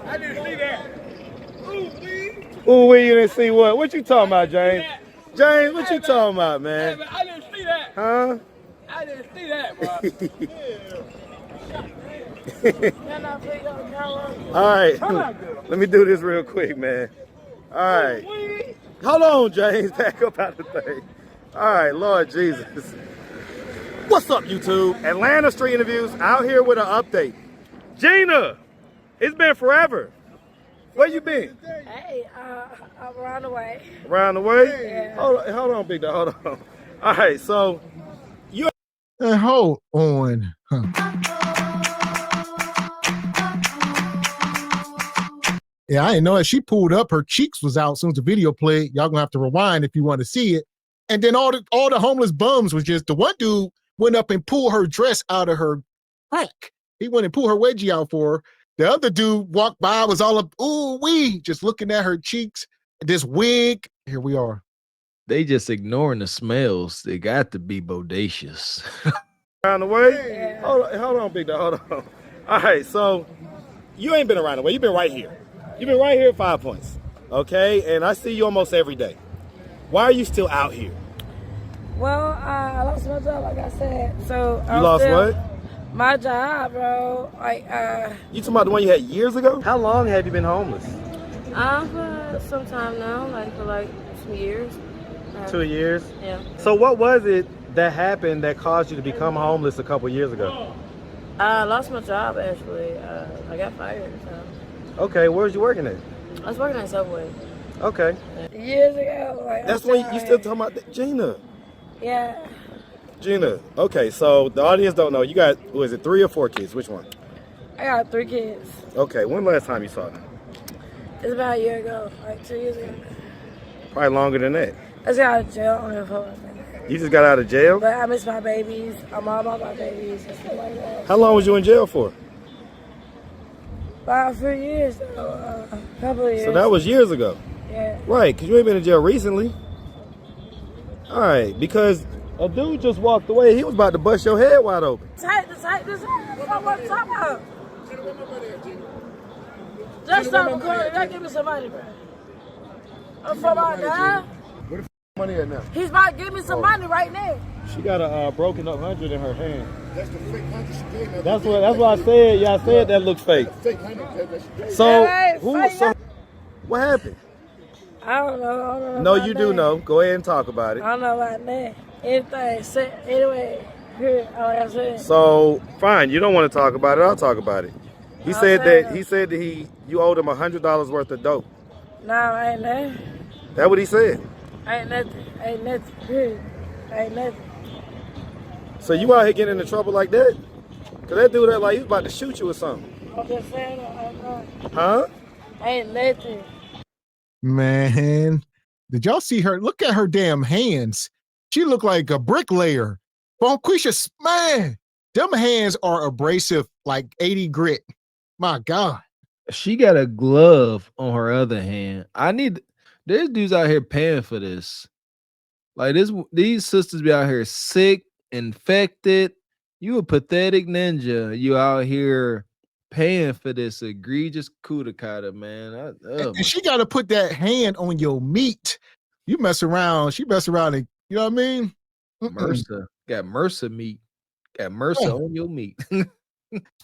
I didn't see that. Ooh, wee, you didn't see what? What you talking about, James? James, what you talking about, man? Hey, man, I didn't see that. Huh? I didn't see that, bro. All right, let me do this real quick, man. All right. Hold on, James. Back up out the thing. All right, Lord Jesus. What's up, YouTube? Atlanta Street Interviews out here with an update. Gina, it's been forever. Where you been? Hey, I'm around the way. Around the way? Yeah. Hold on, big dog. Hold on. All right, so you. Hold on. Yeah, I didn't know that. She pulled up, her cheeks was out as soon as the video played. Y'all gonna have to rewind if you want to see it. And then all the homeless bums was just, the one dude went up and pulled her dress out of her crack. He went and pulled her wedgie out for her. The other dude walked by, was all up, ooh wee, just looking at her cheeks, this wig. Here we are. They just ignoring the smells. They got to be bodacious. Around the way? Yeah. Hold on, big dog. Hold on. All right, so you ain't been around the way. You've been right here. You've been right here at 5 Points. Okay? And I see you almost every day. Why are you still out here? Well, I lost my job, like I said. So You lost what? My job, bro. Like, You talking about the one you had years ago? How long have you been homeless? for some time now, like for like some years. 2 years? Yeah. So what was it that happened that caused you to become homeless a couple years ago? I lost my job actually. I got fired. So Okay, where was you working at? I was working at Subway. Okay. Years ago. Like, That's when you still talking about that? Gina. Yeah. Gina. Okay, so the audience don't know. You got, was it 3 or 4 kids? Which one? I got 3 kids. Okay, when last time you saw them? It's about a year ago, like 2 years ago. Probably longer than that. I just got out of jail on the phone. You just got out of jail? But I miss my babies. I'm all about my babies and stuff like that. How long was you in jail for? About a few years, a couple of years. So that was years ago. Yeah. Right, because you ain't been in jail recently. All right, because a dude just walked away. He was about to bust your head wide open. Tight, this. What I'm talking about? Just stop recording. Y'all give me some money, bro. I'm from out there. Where the money at now? He's about to give me some money right now. She got a broken up 100 in her hand. That's the fake 100 she gave me. That's what I said. Yeah, I said that looks fake. Fake 100 that she gave So, Hey, what happened? I don't know. No, you do know. Go ahead and talk about it. I don't know about that. Anything. Anyway, here, like I said. So, fine. You don't want to talk about it. I'll talk about it. He said that you owed him $100 worth of dope. No, I ain't nothing. That's what he said. Ain't nothing. Period. Ain't nothing. So you out here getting into trouble like that? Cause that dude like he was about to shoot you or something. I'm just saying, I know. Huh? Ain't nothing. Man, did y'all see her? Look at her damn hands. She looked like a bricklayer. Bonquisha, man, them hands are abrasive like 80 grit. My God. She got a glove on her other hand. There's dudes out here paying for this. Like these sisters be out here sick, infected. You a pathetic ninja. You out here paying for this egregious coup de kata, man. And she got to put that hand on your meat. You mess around. She mess around and, you know what I mean? MRSA. Got MRSA meat. Got MRSA on your meat.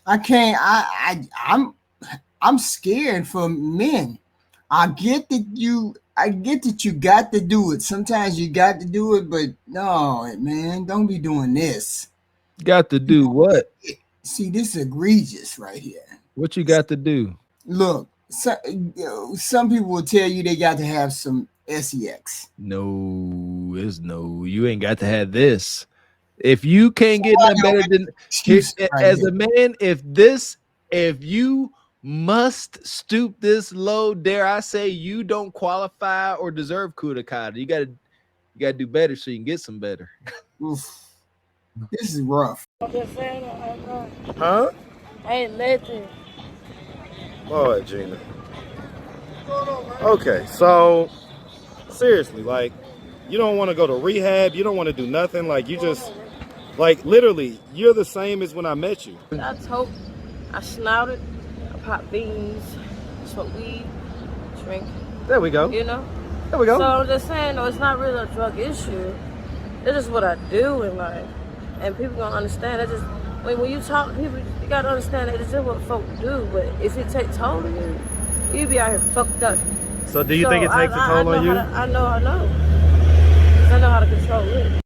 I can't. I'm scared for men. I get that you got to do it. Sometimes you got to do it, but no, man, don't be doing this. Got to do what? See, this is egregious right here. What you got to do? Look, some people will tell you they got to have some sex. No, it's no. You ain't got to have this. If you can't get nothing better than as a man, if you must stoop this low, dare I say, you don't qualify or deserve coup de kata. You gotta do better so you can get some better. Oof. This is rough. I'm just saying, I know. Huh? Ain't nothing. Lord, Gina. Okay, so seriously, like, you don't want to go to rehab. You don't want to do nothing. Like, you just, like, literally, you're the same as when I met you. I told, I snouted, pop beans, smoke weed, drink. There we go. You know. There we go. So I'm just saying, no, it's not really a drug issue. It's just what I do in life, and people gonna understand. That just when you talk to people, you gotta understand that it's just what folk do. But if it takes toll on you, you be out here fucked up. So do you think it takes a toll on you? I know. 'Cause I know how to control it.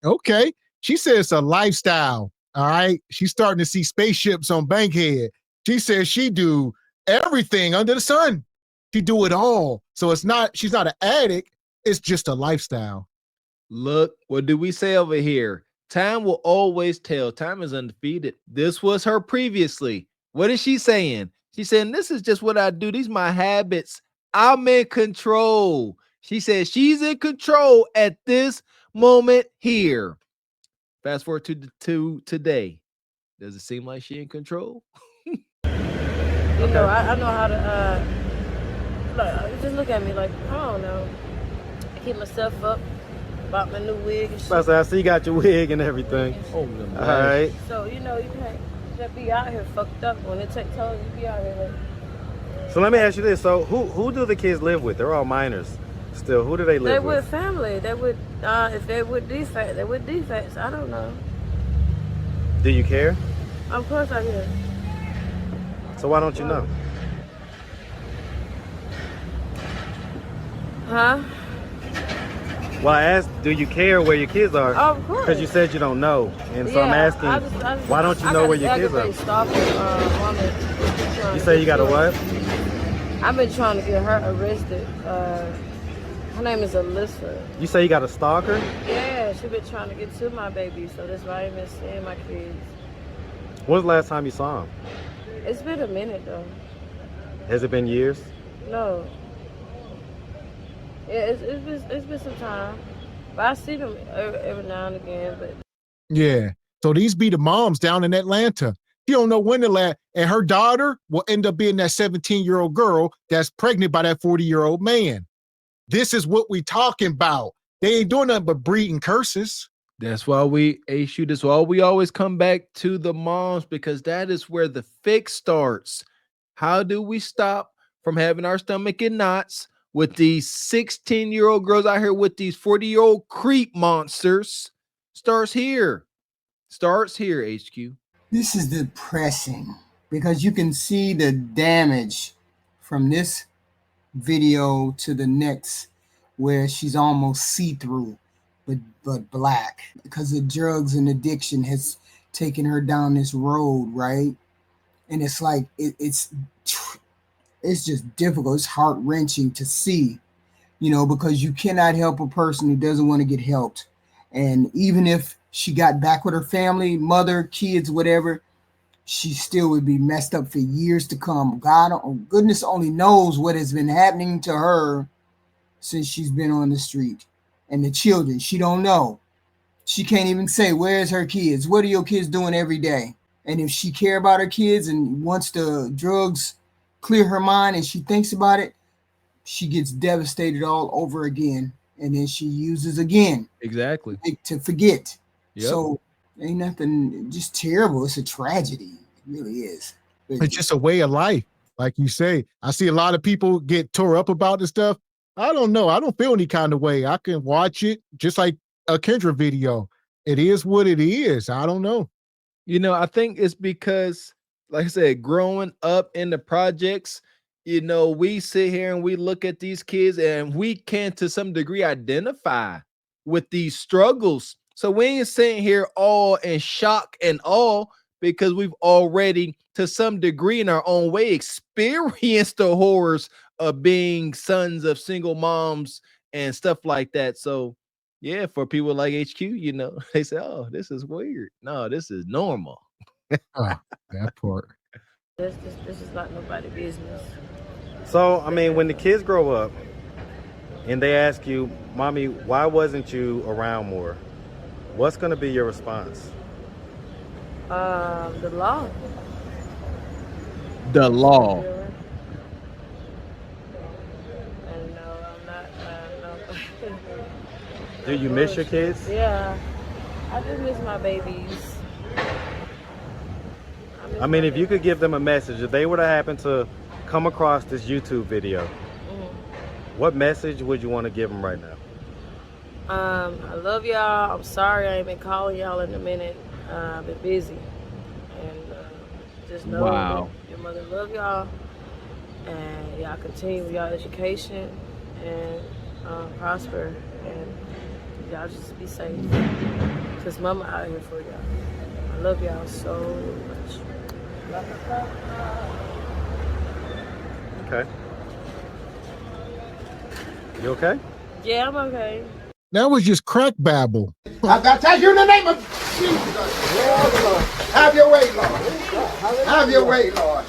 Okay. She says it's a lifestyle. All right. She's starting to see spaceships on Bankhead. She says she do everything under the sun. She do it all. So she's not an addict. It's just a lifestyle. Look, what do we say over here? Time will always tell. Time is undefeated. This was her previously. What is she saying? She's saying, this is just what I do. These are my habits. I'm in control. She says she's in control at this moment here. Fast forward to today. Does it seem like she in control? You know, I know how to, just look at me like, I don't know. I keep myself up, bought my new wig and shit. I see you got your wig and everything. Oh, all right. So, you know, you can't just be out here fucked up. When it takes toll, you be out here like. So let me ask you this. So who do the kids live with? They're all minors still. Who do they live with? They with family. They with, if they with defects, they with defects. I don't know. Do you care? Of course I do. So why don't you know? Huh? Well, I asked, do you care where your kids are? Of course. Because you said you don't know. And so I'm asking, why don't you know where your kids are? Woman. You say you got a what? I've been trying to get her arrested. Her name is Alyssa. You say you got a stalker? Yeah, she been trying to get to my baby, so that's why I ain't been seeing my kids. When's the last time you saw him? It's been a minute though. Has it been years? No. Yeah, it's been some time. But I see them every now and again. But Yeah. So these be the moms down in Atlanta. She don't know when to let, and her daughter will end up being that 17-year-old girl that's pregnant by that 40-year-old man. This is what we talking about. They ain't doing nothing but breeding curses. That's why that's why we always come back to the moms, because that is where the fix starts. How do we stop from having our stomach in knots with these 16-year-old girls out here with these 40-year-old creep monsters? Starts here, HQ. This is depressing because you can see the damage from this video to the next, where she's almost see-through, but black, because the drugs and addiction has taken her down this road, right? And it's like it's just difficult. It's heart-wrenching to see, you know, because you cannot help a person who doesn't want to get helped. And even if she got back with her family, mother, kids, whatever, she still would be messed up for years to come. Goodness only knows what has been happening to her since she's been on the street. And the children, she don't know. She can't even say, where's her kids? What are your kids doing every day? And if she care about her kids and wants the drugs clear her mind and she thinks about it, she gets devastated all over again. And then she uses again. Exactly. To forget. Yep. So ain't nothing, just terrible. It's a tragedy. It really is. It's just a way of life. Like you say, I see a lot of people get tore up about this stuff. I don't know. I don't feel any kind of way. I can watch it just like a Kendra video. It is what it is. I don't know. You know, I think it's because, like I said, growing up in the projects, you know, we sit here and we look at these kids and we can, to some degree, identify with these struggles. So we ain't sitting here all in shock and awe, because we've already, to some degree, in our own way, experienced the horrors of being sons of single moms and stuff like that. So yeah, for people like HQ, you know, they say, oh, this is weird. No, this is normal. That part. This is not nobody's business. So, I mean, when the kids grow up and they ask you, Mommy, why wasn't you around more? What's going to be your response? The law. The law. And no, I'm not. No. Do you miss your kids? Yeah, I do miss my babies. I I mean, if you could give them a message, if they were to happen to come across this YouTube video, what message would you want to give them right now? I love y'all. I'm sorry I ain't been calling y'all in a minute. I've been busy. And just know that your mother love y'all. And y'all continue with y'all education and prosper. And y'all just be safe. Because mama out here for y'all. I love y'all so much. Okay. You okay? Yeah, I'm okay. That was just crack babble. I tell you in the name of Jesus. Have your way, Lord. Have your way, Lord.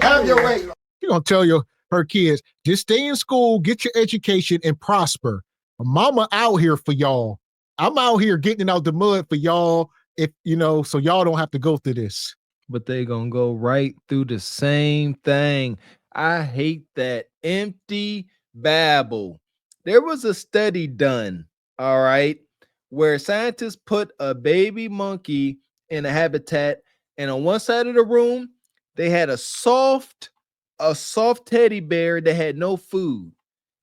Have your way, Lord. You're going to tell her kids, just stay in school, get your education, and prosper. Mama out here for y'all. I'm out here getting out the mud for y'all, if you know, so y'all don't have to go through this. But they gonna go right through the same thing. I hate that empty babble. There was a study done, all right, where scientists put a baby monkey in a habitat, and on one side of the room, they had a soft teddy bear that had no food.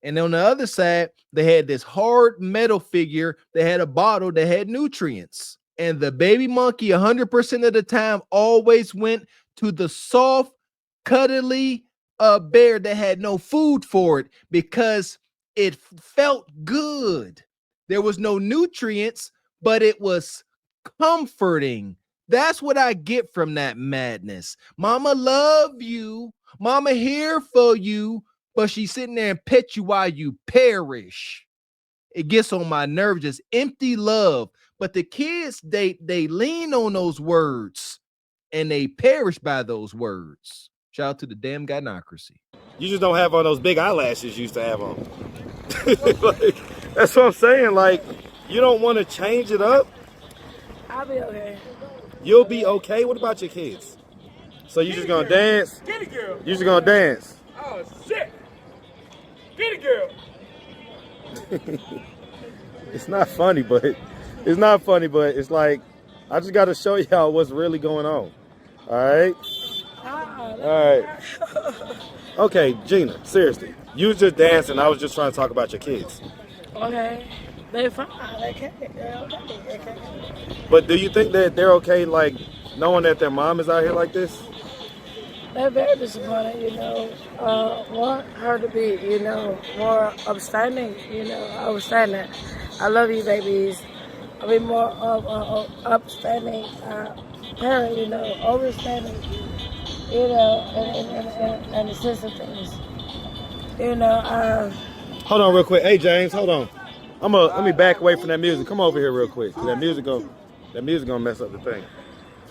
And on the other side, they had this hard metal figure that had a bottle that had nutrients. And the baby monkey 100% of the time always went to the soft, cuddly bear that had no food for it because it felt good. There was no nutrients, but it was comforting. That's what I get from that madness. Mama love you. Mama here for you, but she's sitting there and pet you while you perish. It gets on my nerves, just empty love. But the kids, they lean on those words and they perish by those words. Shout out to the damn gynocracy. You just don't have on those big eyelashes you used to have on. Like, that's what I'm saying. Like, you don't want to change it up? I'll be okay. You'll be okay? What about your kids? So you just gonna dance? Get it, girl. You just gonna dance? Oh, shit. Get it, girl. It's not funny, but it's like, I just got to show y'all what's really going on. All right? All right. Okay, Gina, seriously. You was just dancing. I was just trying to talk about your kids. Okay. They're fine. They're okay. But do you think that they're okay, like, knowing that their mom is out here like this? They're very disappointed, you know. Want her to be, you know, more upstanding, you know, understanding. I love you, babies. I'll be more of upstanding parent, you know, overstanding, you know, and the sense of things. You know, Hold on real quick. Hey, James, hold on. Let me back away from that music. Come over here real quick. That music gonna mess up the thing.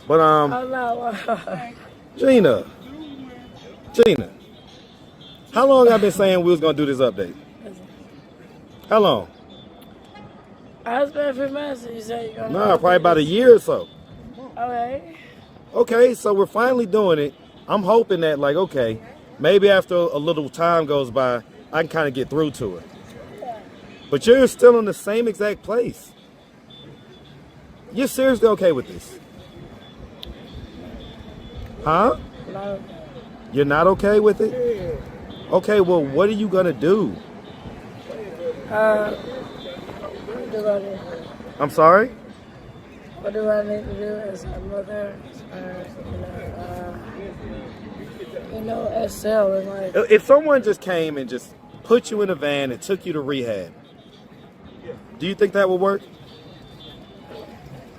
But Gina, how long I've been saying we was gonna do this update? How long? I was been for months. You said you're gonna. Nah, probably about a year or so. Okay. Okay, so we're finally doing it. I'm hoping that, like, okay, maybe after a little time goes by, I can kind of get through to it. But you're still in the same exact place. You're seriously okay with this? Huh? No. You're not okay with it? Okay, well, what are you gonna do? What do I need? I'm sorry? What do I need to do as a mother? You know, excel in life. If someone just came and just put you in a van and took you to rehab, do you think that would work?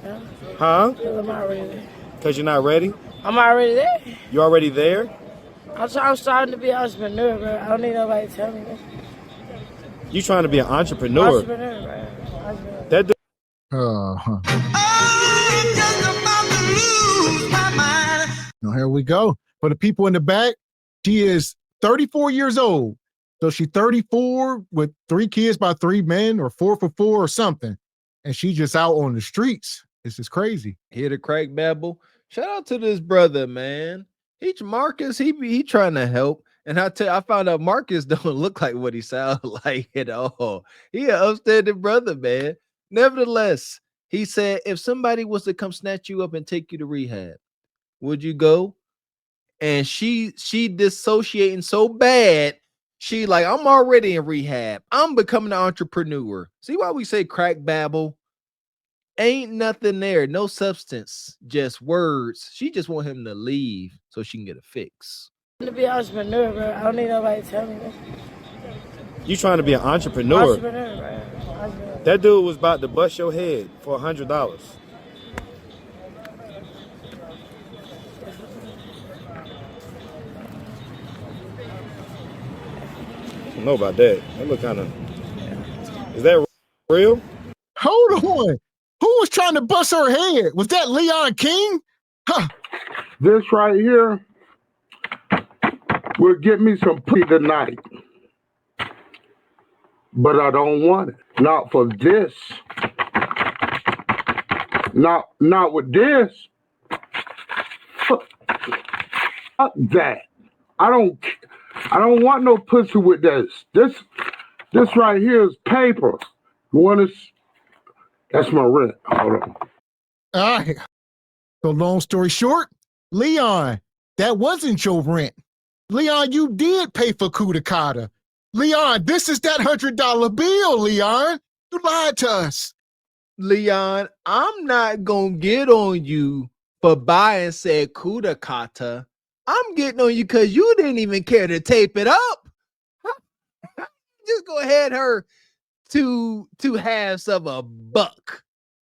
Yeah. Huh? Because I'm already there. Because you're not ready? I'm already there. You already there? I'm starting to be an entrepreneur, bro. I don't need nobody to tell me that. You trying to be an entrepreneur? Entrepreneur, bro. Entrepreneur. That Now, here we go. For the people in the back, she is 34 years old. So she's 34 with 3 kids by 3 men, or 4 for 4 or something. And she just out on the streets. This is crazy. Hear the crack babble? Shout out to this brother, man. Marcus, he trying to help. And I found out Marcus don't look like what he sounds like at all. He an upstanding brother, man. Nevertheless, he said, if somebody was to come snatch you up and take you to rehab, would you go? And she dissociating so bad. She like, I'm already in rehab. I'm becoming an entrepreneur. See why we say crack babble? Ain't nothing there, no substance, just words. She just want him to leave so she can get a fix. To be an entrepreneur, bro. I don't need nobody to tell me that. You trying to be an entrepreneur? Entrepreneur, bro. Entrepreneur. That dude was about to bust your head for $100. I don't know about that. That look kind of. Is that real? Hold on. Who was trying to bust her head? Was that Leon King? Huh. This right here will get me some pussy tonight. But I don't want it. Not for this. Not with this. Fuck that. I don't want no pussy with this. This right here is paper. You want to? That's my rent. Hold on. All right. So long story short, Leon, that wasn't your rent. Leon, you did pay for Kuda Kata. Leon, this is that $100 bill, Leon. You lied to us. Leon, I'm not gonna get on you for buying said Kuda Kata. I'm getting on you because you didn't even care to tape it up. Just go ahead her to halves of a buck.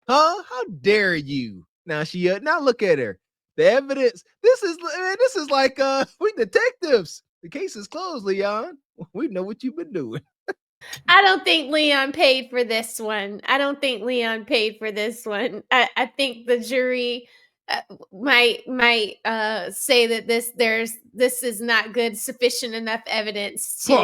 Huh? How dare you? Now now look at her. The evidence. This is like we detectives. The case is closed, Leon. We know what you've been doing. I don't think Leon paid for this one. I think the jury might say that this is not good, sufficient enough evidence to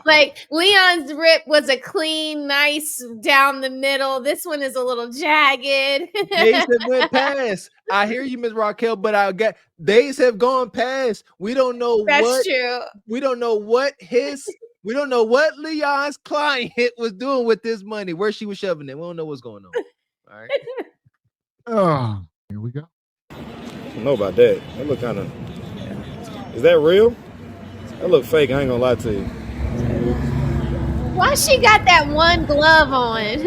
like Leon's rip was a clean, nice down the middle. This one is a little jagged. Days have went past. I hear you, Ms. Raquel, but days have gone past. We don't know That's true. We don't know what Leon's client was doing with this money, where she was shoving it. We don't know what's going on. All right. Oh, here we go. I don't know about that. That look kind of. Is that real? That look fake. I ain't gonna lie to you. Why she got that one glove on?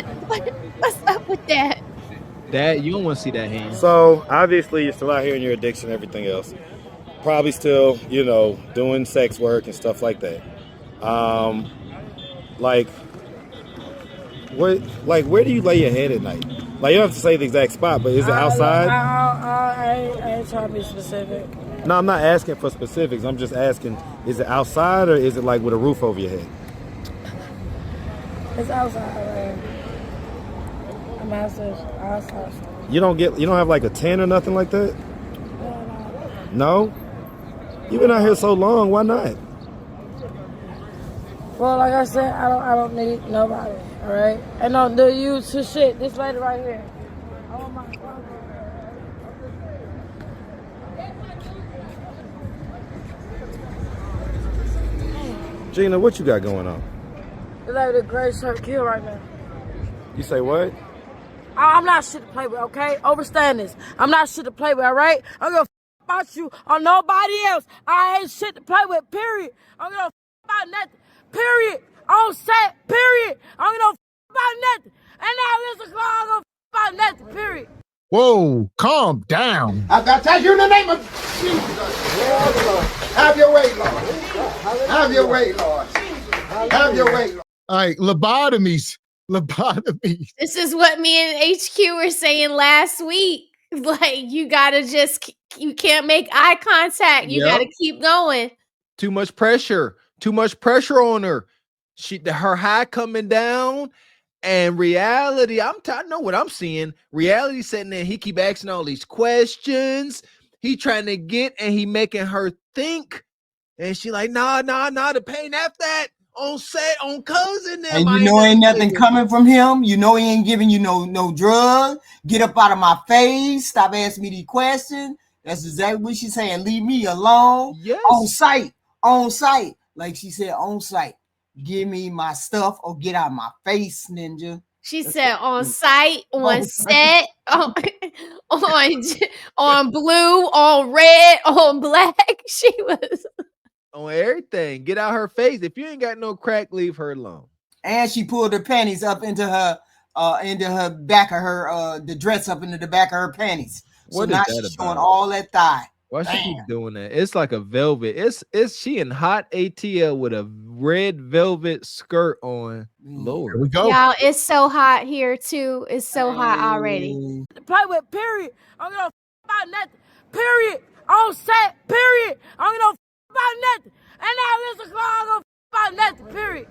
What's up with that? That you don't want to see that hand. So obviously you're still out here in your addiction and everything else. Probably still, doing sex work and stuff like that. Where do you lay your head at night? Like, you don't have to say the exact spot, but is it outside? I ain't trying to be specific. No, I'm not asking for specifics. I'm just asking, is it outside or is it like with a roof over your head? It's outside, man. I'm outside. You don't have like a tent or nothing like that? No? You've been out here so long, why not? Well, like I said, I don't need nobody, all right? And don't do you to shit. This lady right here. Oh my God. Gina, what you got going on? This lady the greatest shirt kill right now. You say what? I'm not shit to play with, okay? Understand this. I'm not shit to play with, all right? I'm gonna about you or nobody else. I ain't shit to play with, period. I'm gonna about nothing, period. On set, period. I'm gonna about nothing. And now this is I'm gonna about nothing, period. Whoa, calm down. I tell you in the name of Jesus. Have your way, Lord. Have your way, Lord. Have your way, Lord. All right, lobotomies. This is what me and HQ were saying last week. Like, you can't make eye contact. You gotta keep going. Too much pressure on her. Her high coming down, and reality. I know what I'm seeing. Reality sitting there. He keep asking all these questions. He trying to get, and he making her think. And she like, nah, the pain after that. On set, on cousin, and ain't nothing coming from him. He ain't giving you no drug. Get up out of my face. Stop asking me these questions. That's exactly what she's saying. Leave me alone. Yes. On site. Like she said, on site. Give me my stuff or get out of my face, ninja. She said on site, on set, on blue, on red, on black. She was on everything. Get out her face. If you ain't got no crack, leave her alone. And she pulled her panties up into her back of her the dress up into the back of her panties. So What now is that she's about? showing all that thigh. Why she keep doing that? It's like a velvet. It's she in hot ATL with a red velvet skirt on. Lord, Here we go. y'all. It's so hot here too. It's so hot already. Play with, period. I don't give no about nothing. Period. On set, period. I don't give no about nothing. And now this is I don't give about nothing, period.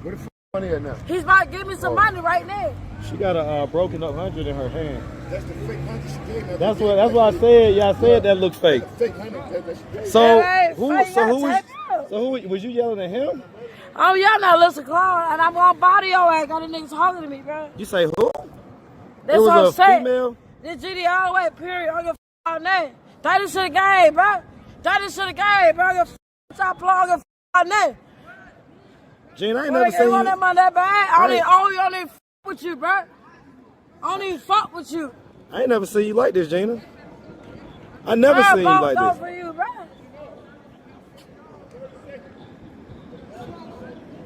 What the money at now? He's about to give me some money right now. She got a broken up 100 in her hand. That's the fake 100 she gave me. That's what I said. Yeah, I said that looks fake. Fake 100 that she gave So Hey, who was you yelling at him? Oh, y'all not listen, Claude, and I'm gonna body your ass. Got the niggas talking to me, bro. You say who? That's It what I'm was a saying. female? This GD all the way, period. I don't give a on that. Take this shit game, bro. Take this shit game, bro. I don't give a stop playing. I don't give a on that. Gene, I ain't Boy, never they seen want you. that money that bad. I Right. don't even fuck with you, bro. I don't even fuck with you. I ain't never seen you like this, Gina. I never seen you like this. For you, bro.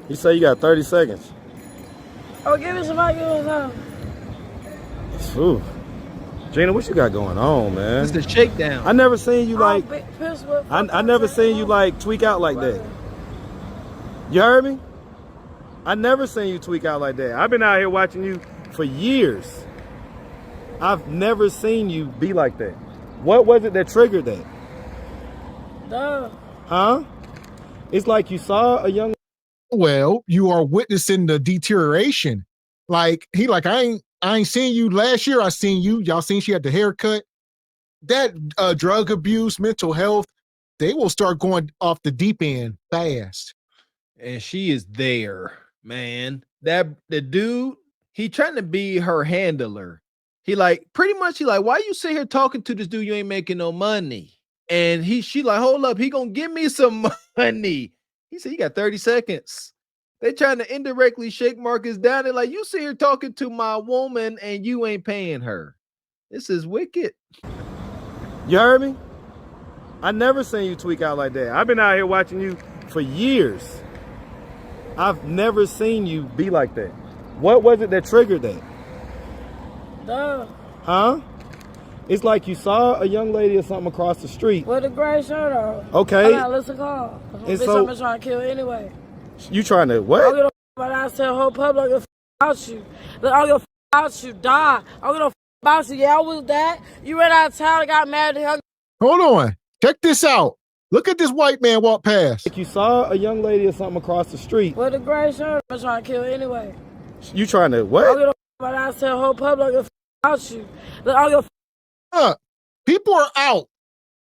You say you got 30 seconds. Oh, give me some money. Give me some. Ooh. Gina, what you got going on, man? it's the shakedown. I never seen you like. I I never seen you like tweak out like that. You heard me? I never seen you tweak out like that. I've been out here watching you for years. I've never seen you be like that. What was it that triggered that? Duh. Huh? It's like you saw a young. Well, you are witnessing the deterioration. Like I ain't seen you last year. I seen you. Y'all seen she had the haircut. That drug abuse, mental health, they will start going off the deep end fast. And she is there, man. That the dude, he trying to be her handler. He like pretty much he like, why you sit here talking to this dude? You ain't making no money. And she like, hold up, he gonna give me some money. He said, you got 30 seconds. They trying to indirectly shake Marcus down. They're like, you sit here talking to my woman and you ain't paying her. This is wicked. You heard me? I never seen you tweak out like that. I've been out here watching you for years. I've never seen you be like that. What was it that triggered that? Duh. Huh? It's like you saw a young lady or something across the street. With a gray shirt on. Okay. I gotta listen call. And Bitch, so- I'm trying to kill anyway. You trying to I don't what? give a about I said whole public. I don't give a about you. Look, I don't give a about you. Die. I don't give a about you. Yeah, I was that. You ran out of town and got married. Hold on. Check this out. Look at this white man walk past. Like you saw a young lady or something across the street. With a gray shirt. I'm trying to kill anyway. You trying to I don't what? give a about I said whole public. I don't give a about you. Look, I don't give a People are out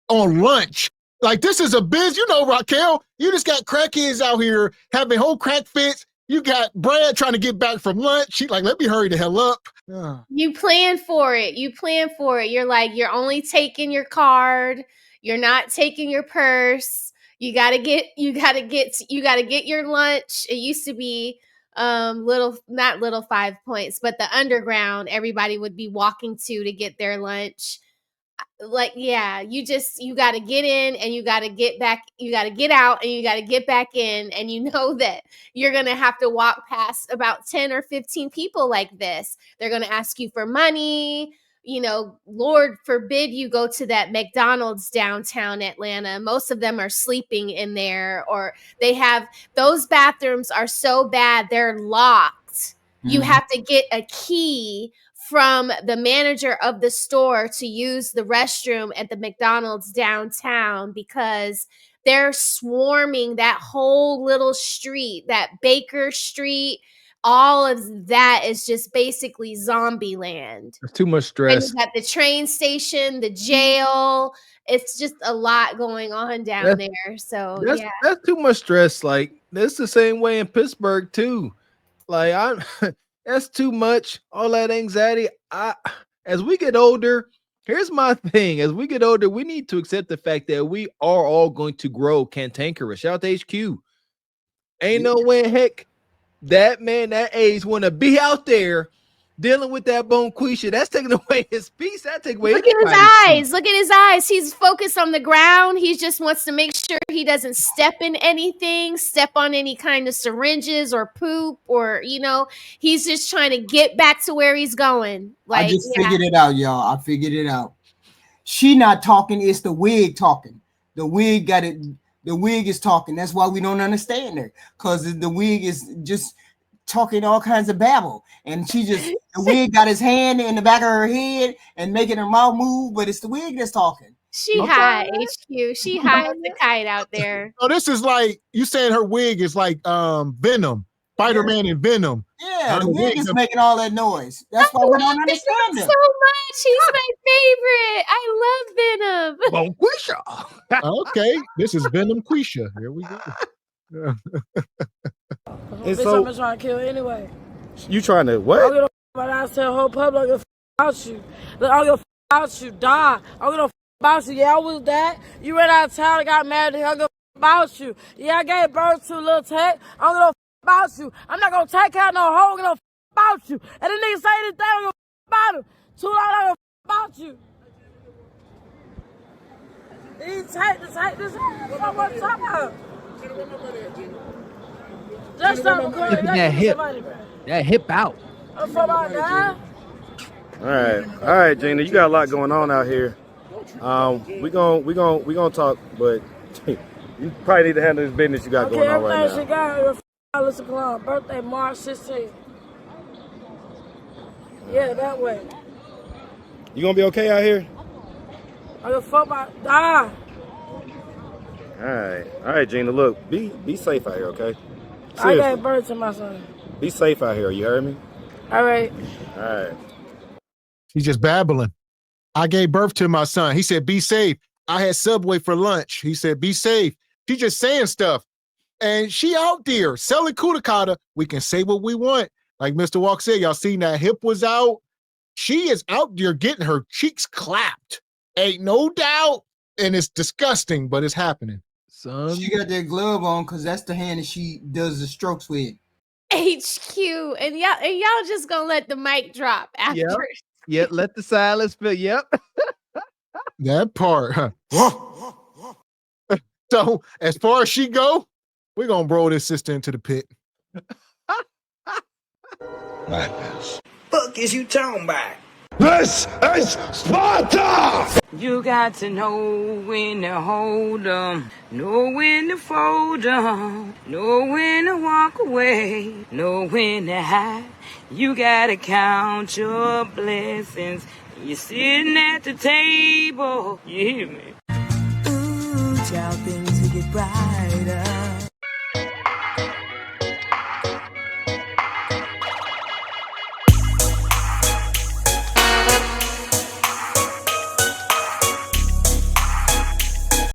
on lunch. Like this is a biz. You know, Raquel, you just got crackheads out here having whole crack fits. You got Brad trying to get back from lunch. She like, let me hurry the hell up. You plan for it. You plan for it. You're like, you're only taking your card. You're not taking your purse. You gotta get your lunch. It used to be not little 5 points, but the underground, everybody would be walking to get their lunch. Like, yeah, you got to get in and you got to get back. You got to get out and you got to get back in. And you know that you're going to have to walk past about 10 or 15 people like this. They're going to ask you for money. You know, Lord forbid you go to that McDonald's downtown Atlanta. Most of them are sleeping in there, or they have, those bathrooms are so bad, they're locked. You have to get a key from the manager of the store to use the restroom at the McDonald's downtown because they're swarming that whole little street, that Baker Street. All of that is just basically zombie land. There's too much And stress. you got the train station, the jail. It's just a lot going on down there. So That's too much stress. Like that's the same way in Pittsburgh too. Like that's too much. All that anxiety. As we get older, here's my thing. As we get older, we need to accept the fact that we are all going to grow cantankerous. Shout out to HQ. Ain't no way in heck that man that age want to be out there dealing with that bonquisha. That's taking away his peace. That take away. Look at his eyes. Look at his eyes. He's focused on the ground. He just wants to make sure he doesn't step in anything, step on any kind of syringes or poop, or he's just trying to get back to where he's going. I just figured it out, y'all. I figured it out. She not talking. It's the wig talking. The wig got it. The wig is talking. That's why we don't understand her, because the wig is just talking all kinds of babble, and the wig got his hand in the back of her head and making her mouth move, but it's the wig that's talking. She high, HQ. She high as a kite out there. Oh, this is like you saying her wig is like Venom, Spider-Man and Venom. Yeah, the wig is making all that noise. That's why we don't understand it so much. She's my favorite. I love Venom. Bonquisha. Okay, this is Venom Quisha. Here we go. And Bitch, so I'm trying to kill anyway. you trying to I what? don't give a fuck about the whole public. I don't give a fuck about you. Look, I don't give a fuck about you. Die. I don't give a fuck about you. Yeah, I was that. You ran out of town and got married. I don't give a fuck about you. Yeah, I gave birth to a little tech. I don't give a fuck about you. I'm not gonna take out no hoe. I don't give a fuck about you. And the nigga say anything, I don't give a fuck about him. Too long, I don't give a fuck about you. Take this out. What's time? Just stop recording. That hip out. All right, Gina, you got a lot going on out here. We gonna talk, but you probably need to handle this business you got going on right now. She got her birthday March 16th. Yeah, that way. You gonna be okay out here? I give a fuck about die. All right, Gina. Look, be safe out here, okay? Seriously. I gave birth to my son. Be safe out here. You heard me? All right. All right. He's just babbling. I gave birth to my son. He said, be safe. I had Subway for lunch. He said, be safe. She's just saying stuff. And she out there selling kudakata. We can say what we want. Like Mr. Walk said, y'all seen that hip was out. She is out there getting her cheeks clapped. Ain't no doubt. And it's disgusting, but it's happening. Son. She got that glove on because that's the hand that she does the strokes with. HQ. And y'all just gonna let the mic drop after. Yep. Yeah, let the silence fill. Yep. That part. Huh? So as far as she go, we're gonna roll this sister into the pit. Madness. Fuck is you talking about? This is Sparta! You got to know when to hold 'em, know when to fold 'em, know when to walk away, know when to hide. You gotta count your blessings. You're sitting at the table. You hear me? Ooh, child, things will get bright.